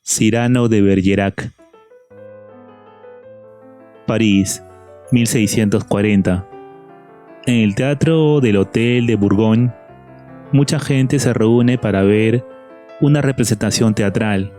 Cyrano de Bergerac. París, 1640. En el teatro del Hotel de Bourgogne, mucha gente se reúne para ver una representación teatral.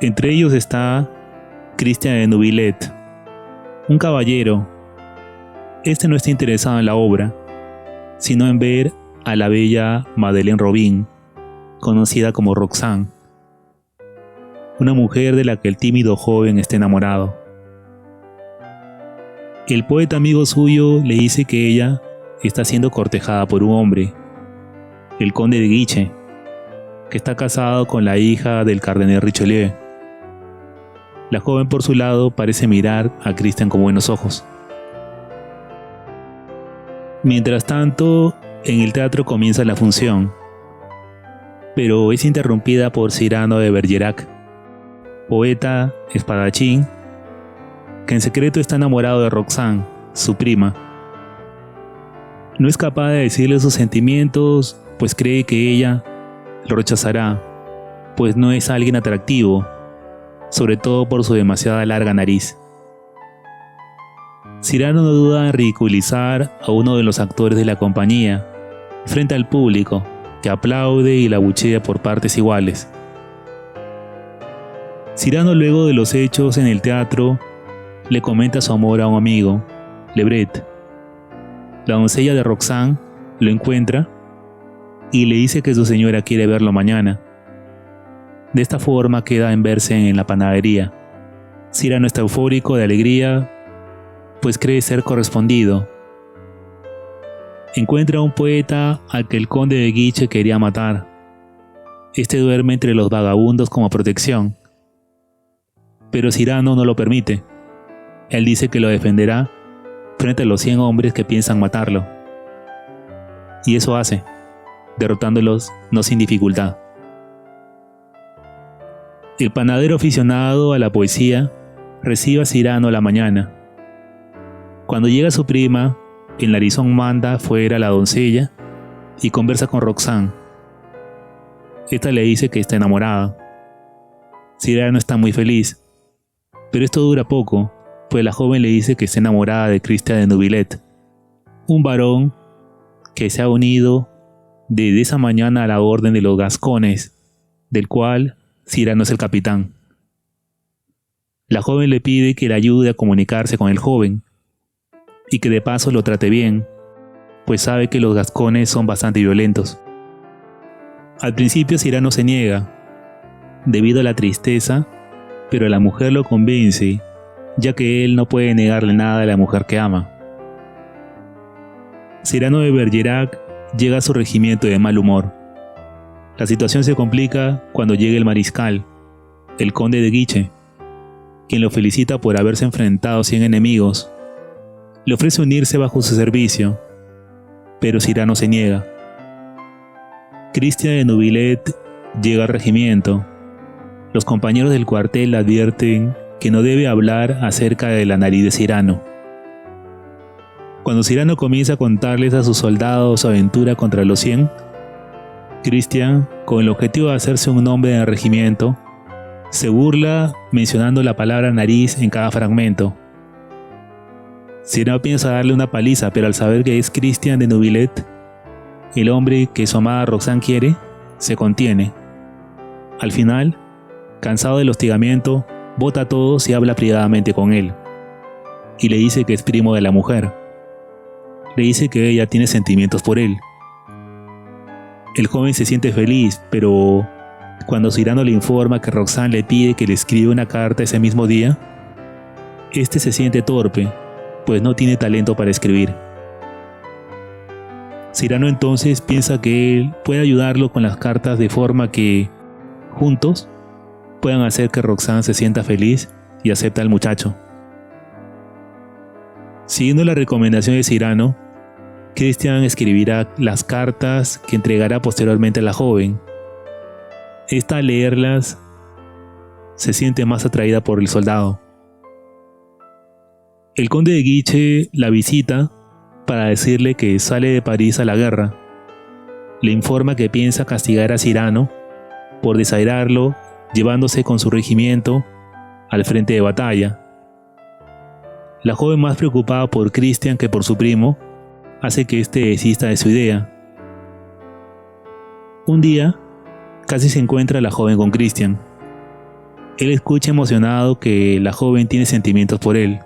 Entre ellos está Christian de Neuvillette, un caballero. Este no está interesado en la obra, sino en ver a la bella Madeleine Robin, conocida como Roxane, una mujer de la que el tímido joven está enamorado. El poeta amigo suyo le dice que ella está siendo cortejada por un hombre, el conde de Guiche, que está casado con la hija del cardenal Richelieu. La joven por su lado parece mirar a Christian con buenos ojos. Mientras tanto, en el teatro comienza la función, pero es interrumpida por Cyrano de Bergerac, poeta espadachín, que en secreto está enamorado de Roxane, su prima. No es capaz de decirle sus sentimientos, pues cree que ella lo rechazará, pues no es alguien atractivo, sobre todo por su demasiada larga nariz. Cyrano no duda en ridiculizar a uno de los actores de la compañía, frente al público, que aplaude y la abuchea por partes iguales. Cyrano, luego de los hechos en el teatro, le comenta su amor a un amigo, Lebret. La doncella de Roxane lo encuentra y le dice que su señora quiere verlo mañana. De esta forma queda en verse en la panadería. Cyrano está eufórico de alegría, pues cree ser correspondido. Encuentra a un poeta al que el conde de Guiche quería matar. Este duerme entre los vagabundos como protección, pero Cyrano no lo permite. Él dice que lo defenderá frente a los 100 hombres que piensan matarlo. Y eso hace, derrotándolos no sin dificultad. El panadero aficionado a la poesía recibe a Cyrano a la mañana. Cuando llega su prima, el narizón manda fuera a la doncella y conversa con Roxane. Esta le dice que está enamorada. Cyrano está muy feliz, pero esto dura poco, pues la joven le dice que está enamorada de Christian de Neuvillette, un varón que se ha unido desde esa mañana a la orden de los Gascones, del cual Cyrano es el capitán. La joven le pide que le ayude a comunicarse con el joven y que de paso lo trate bien, pues sabe que los Gascones son bastante violentos. Al principio Cyrano se niega, debido a la tristeza, pero la mujer lo convence, ya que él no puede negarle nada a la mujer que ama. Cyrano de Bergerac llega a su regimiento de mal humor. La situación se complica cuando llega el mariscal, el conde de Guiche, quien lo felicita por haberse enfrentado a 100 enemigos. Le ofrece unirse bajo su servicio, pero Cyrano se niega. Christian de Neuvillette llega al regimiento. Los compañeros del cuartel le advierten que no debe hablar acerca de la nariz de Cyrano. Cuando Cyrano comienza a contarles a sus soldados su aventura contra los 100, Christian, con el objetivo de hacerse un nombre en el regimiento, se burla mencionando la palabra nariz en cada fragmento. Cyrano piensa darle una paliza, pero al saber que es Christian de Neuvillette, el hombre que su amada Roxane quiere, se contiene. Al final, cansado del hostigamiento, bota a todos y habla privadamente con él, y le dice que es primo de la mujer. Le dice que ella tiene sentimientos por él. El joven se siente feliz, pero cuando Cyrano le informa que Roxane le pide que le escriba una carta ese mismo día, este se siente torpe, pues no tiene talento para escribir. Cyrano entonces piensa que él puede ayudarlo con las cartas de forma que, juntos, puedan hacer que Roxane se sienta feliz y acepte al muchacho. Siguiendo la recomendación de Cyrano, Christian escribirá las cartas que entregará posteriormente a la joven. Esta, al leerlas, se siente más atraída por el soldado. El conde de Guiche la visita para decirle que sale de París a la guerra. Le informa que piensa castigar a Cyrano por desairarlo llevándose con su regimiento al frente de batalla. La joven, más preocupada por Christian que por su primo, hace que éste desista de su idea. Un día, casi se encuentra la joven con Christian. Él escucha emocionado que la joven tiene sentimientos por él.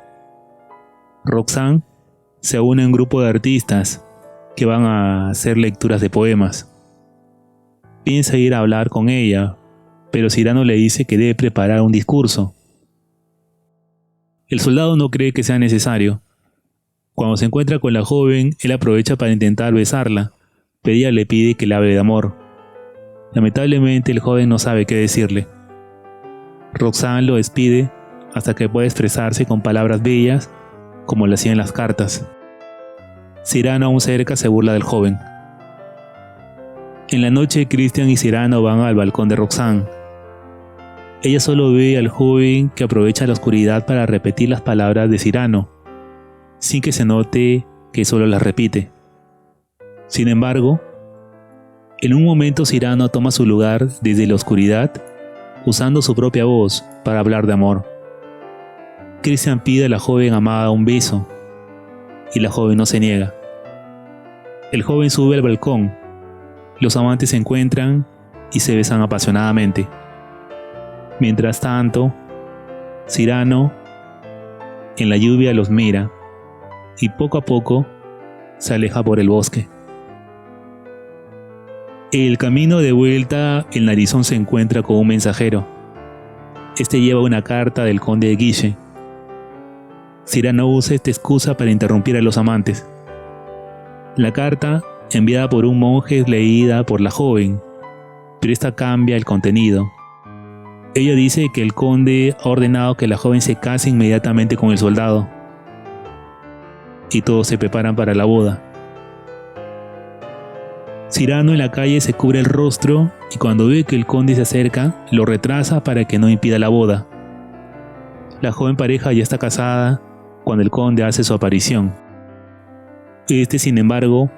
Roxanne se une a un grupo de artistas que van a hacer lecturas de poemas. Piensa ir a hablar con ella, pero Cyrano le dice que debe preparar un discurso. El soldado no cree que sea necesario. Cuando se encuentra con la joven, él aprovecha para intentar besarla, pero ella le pide que le hable de amor. Lamentablemente, el joven no sabe qué decirle. Roxanne lo despide hasta que puede expresarse con palabras bellas, como lo hacía en las cartas. Cyrano, aún cerca, se burla del joven. En la noche, Christian y Cyrano van al balcón de Roxanne. Ella solo ve al joven que aprovecha la oscuridad para repetir las palabras de Cyrano, sin que se note que solo las repite. Sin embargo, en un momento Cyrano toma su lugar desde la oscuridad, usando su propia voz para hablar de amor. Christian pide a la joven amada un beso, y la joven no se niega. El joven sube al balcón, los amantes se encuentran y se besan apasionadamente. Mientras tanto, Cyrano en la lluvia los mira y poco a poco se aleja por el bosque. En el camino de vuelta, el narizón se encuentra con un mensajero. Este lleva una carta del conde de Guiche. Cyrano usa esta excusa para interrumpir a los amantes. La carta, enviada por un monje, es leída por la joven, pero esta cambia el contenido. Ella dice que el conde ha ordenado que la joven se case inmediatamente con el soldado, y todos se preparan para la boda. Cyrano en la calle se cubre el rostro y cuando ve que el conde se acerca, lo retrasa para que no impida la boda. La joven pareja ya está casada cuando el conde hace su aparición. Este, sin embargo,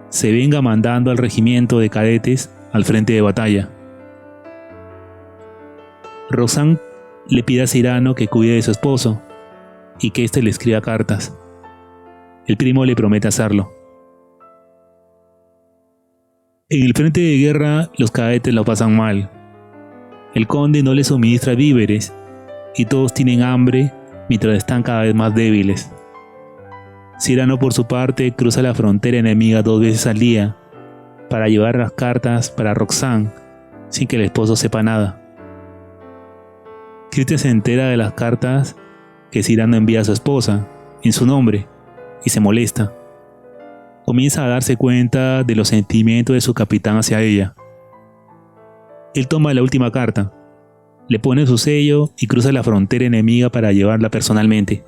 se venga mandando al regimiento de cadetes al frente de batalla. Roxanne le pide a Cyrano que cuide de su esposo y que éste le escriba cartas. El primo le promete hacerlo. En el frente de guerra, los cadetes lo pasan mal. El conde no les suministra víveres y todos tienen hambre mientras están cada vez más débiles. Cyrano, por su parte, cruza la frontera enemiga 2 veces al día para llevar las cartas para Roxanne sin que el esposo sepa nada. Christian se entera de las cartas que Cyrano envía a su esposa en su nombre y se molesta. Comienza a darse cuenta de los sentimientos de su capitán hacia ella. Él toma la última carta, le pone su sello y cruza la frontera enemiga para llevarla personalmente.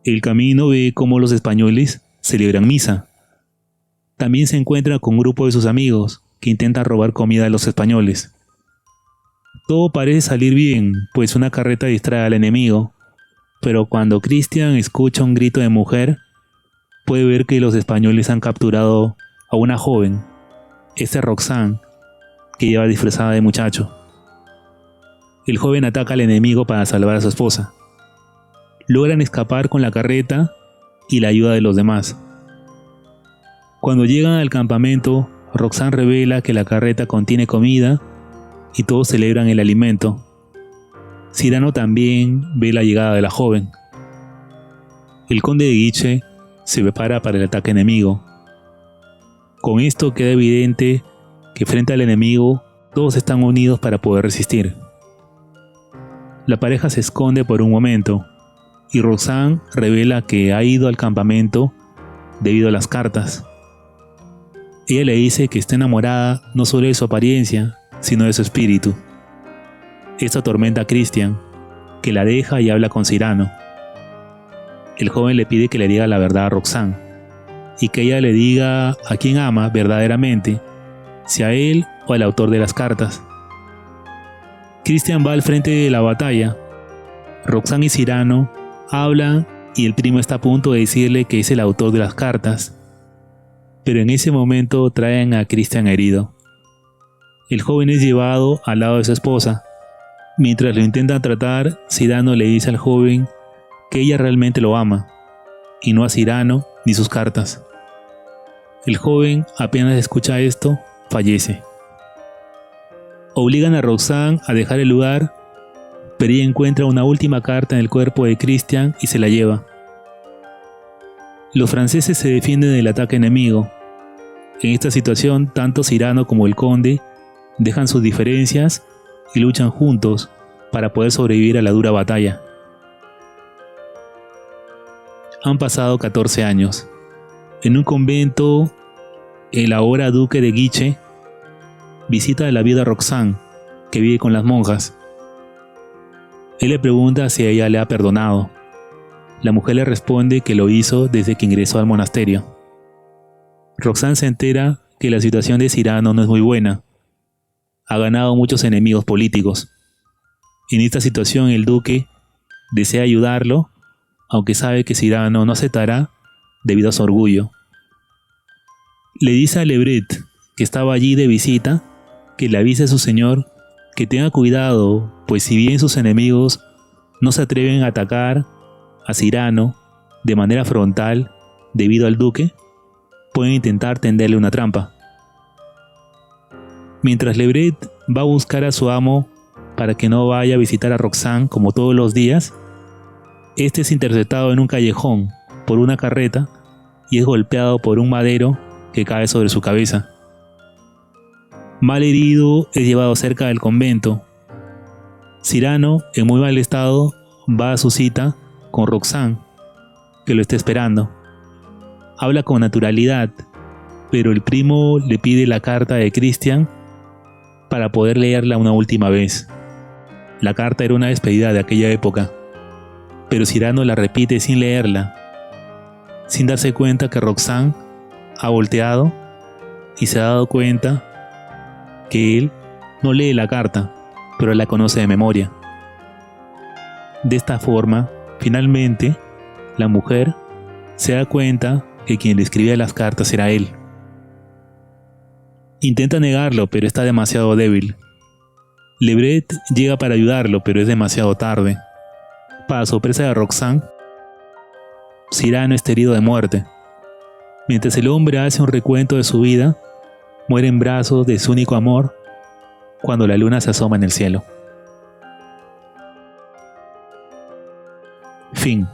El camino ve cómo los españoles celebran misa. También se encuentra con un grupo de sus amigos que intentan robar comida a los españoles. Todo parece salir bien, pues una carreta distrae al enemigo, pero cuando Christian escucha un grito de mujer, puede ver que los españoles han capturado a una joven, esta Roxanne, que lleva disfrazada de muchacho. El joven ataca al enemigo para salvar a su esposa. Logran escapar con la carreta y la ayuda de los demás. Cuando llegan al campamento, Roxanne revela que la carreta contiene comida y todos celebran el alimento. Cyrano también ve la llegada de la joven. El conde de Guiche se prepara para el ataque enemigo. Con esto queda evidente que frente al enemigo todos están unidos para poder resistir. La pareja se esconde por un momento y Roxanne revela que ha ido al campamento debido a las cartas. Ella le dice que está enamorada no solo de su apariencia, sino de su espíritu. Esto atormenta a Christian, que la deja y habla con Cyrano. El joven le pide que le diga la verdad a Roxanne y que ella le diga a quién ama verdaderamente, si a él o al autor de las cartas. Christian va al frente de la batalla. Roxanne y Cyrano hablan y el primo está a punto de decirle que es el autor de las cartas, pero en ese momento traen a Christian herido. El joven es llevado al lado de su esposa. Mientras lo intentan tratar, Cyrano le dice al joven que ella realmente lo ama, y no a Cyrano ni sus cartas. El joven, apenas escucha esto, fallece. Obligan a Roxane a dejar el lugar, pero ella encuentra una última carta en el cuerpo de Christian y se la lleva. Los franceses se defienden del ataque enemigo. En esta situación, tanto Cyrano como el conde dejan sus diferencias y luchan juntos para poder sobrevivir a la dura batalla. Han pasado 14 años. En un convento, el ahora duque de Guiche visita a la viuda Roxane, que vive con las monjas. Él le pregunta si ella le ha perdonado. La mujer le responde que lo hizo desde que ingresó al monasterio. Roxane se entera que la situación de Cyrano no es muy buena. Ha ganado muchos enemigos políticos. En esta situación el duque desea ayudarlo, aunque sabe que Cyrano no aceptará debido a su orgullo. Le dice a Lebret, que estaba allí de visita, que le avise a su señor que tenga cuidado, pues si bien sus enemigos no se atreven a atacar a Cyrano de manera frontal debido al duque, pueden intentar tenderle una trampa. Mientras Lebret va a buscar a su amo para que no vaya a visitar a Roxane como todos los días, este es interceptado en un callejón por una carreta y es golpeado por un madero que cae sobre su cabeza. Mal herido, es llevado cerca del convento. Cyrano, en muy mal estado, va a su cita con Roxane, que lo está esperando. Habla con naturalidad, pero el primo le pide la carta de Christian para poder leerla una última vez. La carta era una despedida de aquella época, pero Cyrano la repite sin leerla, sin darse cuenta que Roxane ha volteado y se ha dado cuenta que él no lee la carta, pero la conoce de memoria. De esta forma, finalmente, la mujer se da cuenta que quien le escribía las cartas era él. Intenta negarlo, pero está demasiado débil. Lebret llega para ayudarlo, pero es demasiado tarde. Para sorpresa de Roxane, Cyrano está herido de muerte. Mientras el hombre hace un recuento de su vida, muere en brazos de su único amor cuando la luna se asoma en el cielo. Fin.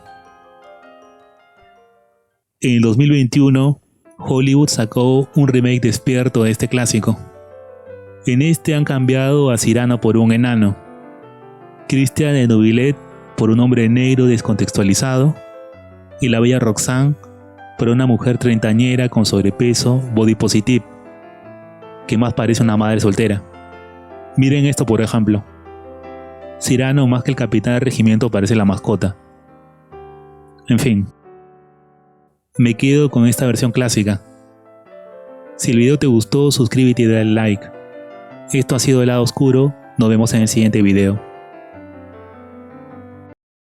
En el 2021, Hollywood sacó un remake despierto de este clásico. En este han cambiado a Cyrano por un enano, Christian de Neuvillette por un hombre negro descontextualizado y la bella Roxane por una mujer treintañera con sobrepeso body positive, que más parece una madre soltera. Miren esto por ejemplo. Cyrano más que el capitán del regimiento parece la mascota. En fin. Me quedo con esta versión clásica. Si el video te gustó, suscríbete y dale like. Esto ha sido El Lado Oscuro, nos vemos en el siguiente video.